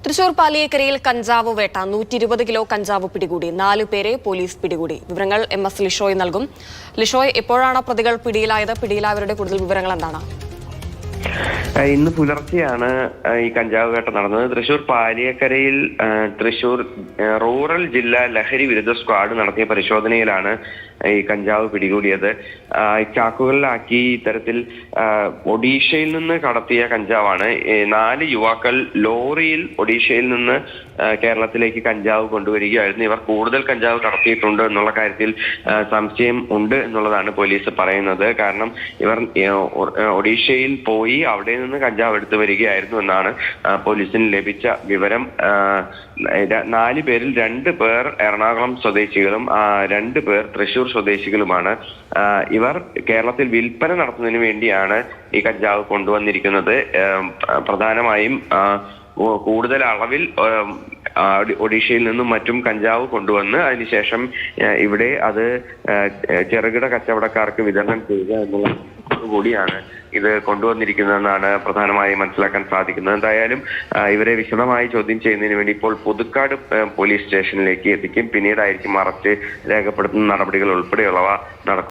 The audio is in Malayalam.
തൃശൂർ പാലിയേക്കരയിൽ കഞ്ചാവ് വേട്ട 120 കിലോ കഞ്ചാവ് പിടികൂടി. 4 പേരെ പോലീസ് പിടികൂടി. വിവരങ്ങൾ MS ലിഷോയ് നൽകും. ലിഷോയ്, എപ്പോഴാണ് പ്രതികൾ പിടിയിലായത്? പിടിയിലായവരുടെ കൂടുതൽ വിവരങ്ങൾ എന്താണ്? ഇന്ന് പുലർച്ചെയാണ് ഈ കഞ്ചാവ് വേട്ട നടന്നത്. തൃശൂർ പാലിയേക്കരയിൽ തൃശൂർ റൂറൽ ജില്ലാ ലഹരി വിരുദ്ധ സ്ക്വാഡ് നടത്തിയ പരിശോധനയിലാണ് ഈ കഞ്ചാവ് പിടികൂടിയത്. ചാക്കുകളിലാക്കി ഇത്തരത്തിൽ ഒഡീഷയിൽ നിന്ന് കടത്തിയ കഞ്ചാവാണ്. 4 യുവാക്കൾ ലോറിയിൽ ഒഡീഷയിൽ നിന്ന് കേരളത്തിലേക്ക് കഞ്ചാവ് കൊണ്ടുവരികയായിരുന്നു. ഇവർ കൂടുതൽ കഞ്ചാവ് കടത്തിയിട്ടുണ്ട് എന്നുള്ള കാര്യത്തിൽ സംശയം ഉണ്ട് എന്നുള്ളതാണ് പോലീസ് പറയുന്നത്. കാരണം ഇവർ ഒഡീഷയിൽ പോയി അവിടെ നിന്ന് കഞ്ചാവ് എടുത്തു വരികയായിരുന്നു എന്നാണ് പോലീസിന് ലഭിച്ച വിവരം. 4 പേരിൽ 2 പേർ എറണാകുളം സ്വദേശികളും 2 പേർ തൃശൂർ സ്വദേശികളുമാണ്. ഇവർ കേരളത്തിൽ വിൽപ്പന നടത്തുന്നതിന് വേണ്ടിയാണ് ഈ കഞ്ചാവ് കൊണ്ടുവന്നിരിക്കുന്നത്. പ്രധാനമായും കൂടുതൽ അളവിൽ ഒഡീഷയിൽ നിന്നും മറ്റും കഞ്ചാവ് കൊണ്ടുവന്ന് അതിനുശേഷം ഇവിടെ അത് ചെറുകിട കച്ചവടക്കാർക്ക് വിതരണം ചെയ്യുക എന്നുള്ള കൂടിയാണ് ഇത് കൊണ്ടുവന്നിരിക്കുന്നതെന്നാണ് പ്രധാനമായും മനസ്സിലാക്കാൻ സാധിക്കുന്നത്. എന്തായാലും ഇവരെ വിശദമായി ചോദ്യം ചെയ്യുന്നതിന് വേണ്ടി ഇപ്പോൾ പുതുക്കാട് പോലീസ് സ്റ്റേഷനിലേക്ക് എത്തിക്കും. പിന്നീടായിരിക്കും അറസ്റ്റ് രേഖപ്പെടുത്തുന്ന നടപടികൾ ഉൾപ്പെടെയുള്ളവ നടക്കും.